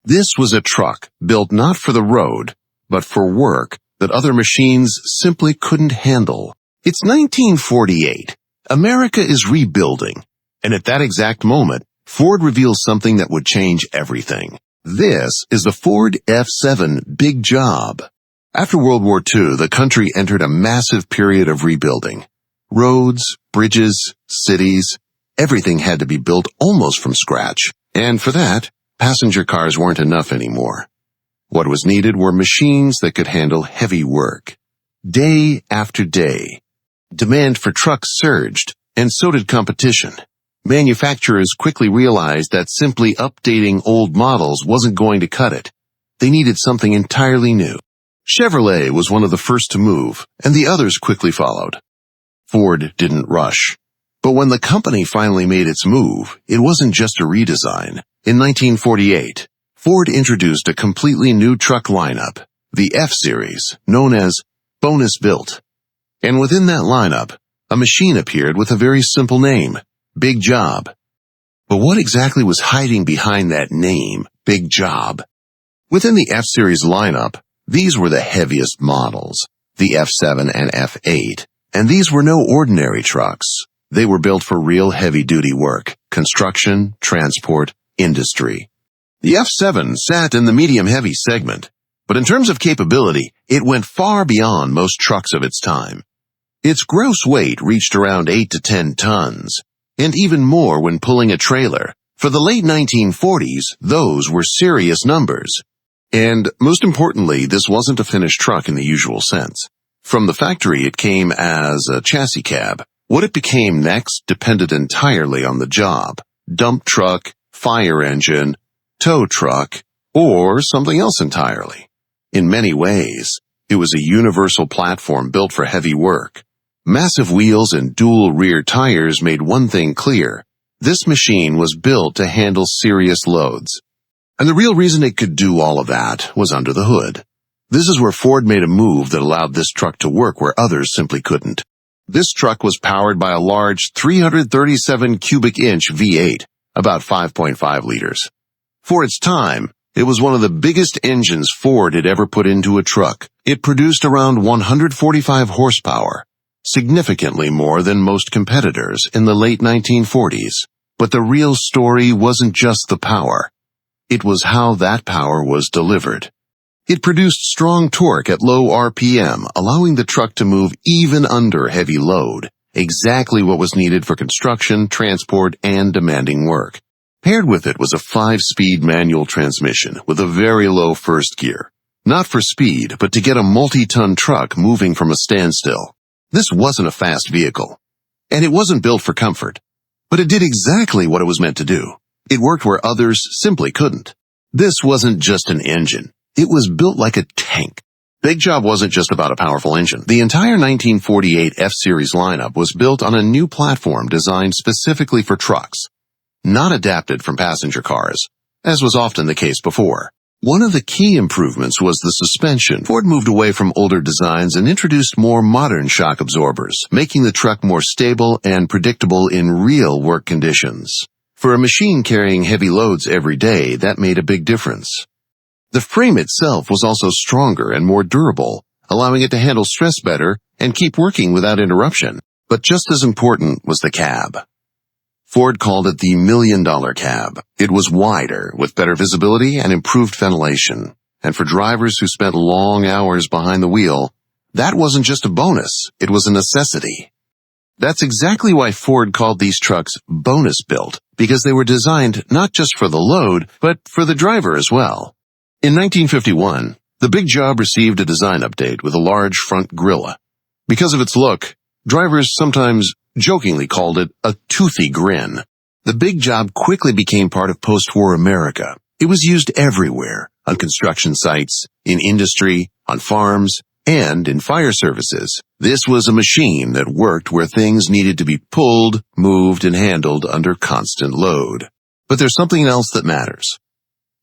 This was a truck built not for the road, but for work that other machines simply couldn't handle. It's 1948. America is rebuilding, and at that exact moment, Ford reveals something that would change everything. This is the Ford F-7 Big Job. After World War II, the country entered a massive period of rebuilding. Roads, bridges, cities, everything had to be built almost from scratch, and for that, passenger cars weren't enough anymore. What was needed were machines that could handle heavy work. Day after day, demand for trucks surged, and so did competition. Manufacturers quickly realized that simply updating old models wasn't going to cut it. They needed something entirely new. Chevrolet was one of the first to move, and the others quickly followed. Ford didn't rush. But when the company finally made its move, it wasn't just a redesign. In 1948, Ford introduced a completely new truck lineup, the F-Series, known as Bonus Built. And within that lineup, a machine appeared with a very simple name, Big Job. But what exactly was hiding behind that name, Big Job? Within the F-Series lineup, these were the heaviest models, the F-7 and F-8, and these were no ordinary trucks. They were built for real heavy-duty work, construction, transport, industry. The F-7 sat in the medium-heavy segment, but in terms of capability, it went far beyond most trucks of its time. Its gross weight reached around 8 to 10 tons, and even more when pulling a trailer. For the late 1940s, those were serious numbers. And most importantly, this wasn't a finished truck in the usual sense. From the factory, it came as a chassis cab. What it became next depended entirely on the job: dump truck, fire engine, tow truck, or something else entirely. In many ways, it was a universal platform built for heavy work. Massive wheels and dual rear tires made one thing clear: this machine was built to handle serious loads. And the real reason it could do all of that was under the hood. This is where Ford made a move that allowed this truck to work where others simply couldn't. This truck was powered by a large 337 cubic inch V8, about 5.5 liters. For its time, it was one of the biggest engines Ford had ever put into a truck. It produced around 145 horsepower, significantly more than most competitors in the late 1940s. But the real story wasn't just the power. It was how that power was delivered. It produced strong torque at low RPM, allowing the truck to move even under heavy load, exactly what was needed for construction, transport, and demanding work. Paired with it was a 5-speed manual transmission with a very low first gear. Not for speed, but to get a multi-ton truck moving from a standstill. This wasn't a fast vehicle, and it wasn't built for comfort, but it did exactly what it was meant to do. It worked where others simply couldn't. This wasn't just an engine. It was built like a tank. Big Job wasn't just about a powerful engine. The entire 1948 F-Series lineup was built on a new platform designed specifically for trucks, not adapted from passenger cars, as was often the case before. One of the key improvements was the suspension. Ford moved away from older designs and introduced more modern shock absorbers, making the truck more stable and predictable in real work conditions. For a machine carrying heavy loads every day, that made a big difference. The frame itself was also stronger and more durable, allowing it to handle stress better and keep working without interruption. But just as important was the cab. Ford called it the $1 million cab. It was wider, with better visibility and improved ventilation. And for drivers who spent long hours behind the wheel, that wasn't just a bonus, it was a necessity. That's exactly why Ford called these trucks bonus built, because they were designed not just for the load, but for the driver as well. In 1951, the Big Job received a design update with a large front grille. Because of its look, drivers sometimes jokingly called it a toothy grin. The Big Job quickly became part of post-war America. It was used everywhere, on construction sites, in industry, on farms, and in fire services. This was a machine that worked where things needed to be pulled, moved, and handled under constant load. But there's something else that matters.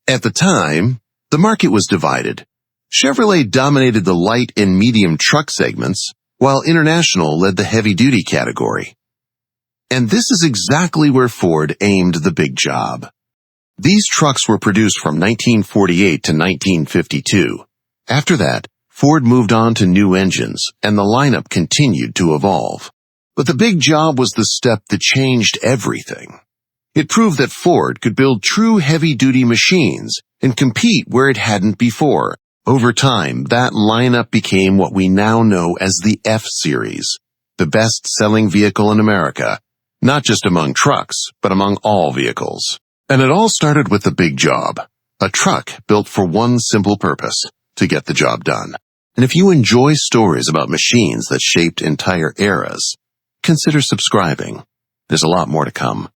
At the time, the market was divided. Chevrolet dominated the light and medium truck segments, while International led the heavy-duty category. And this is exactly where Ford aimed the Big Job. These trucks were produced from 1948 to 1952. After that, Ford moved on to new engines, and the lineup continued to evolve. But the big job was the step that changed everything. It proved that Ford could build true heavy-duty machines and compete where it hadn't before. Over time, that lineup became what we now know as the F-Series, the best-selling vehicle in America, not just among trucks, but among all vehicles. And it all started with the big job, a truck built for one simple purpose, to get the job done. And if you enjoy stories about machines that shaped entire eras, consider subscribing. There's a lot more to come.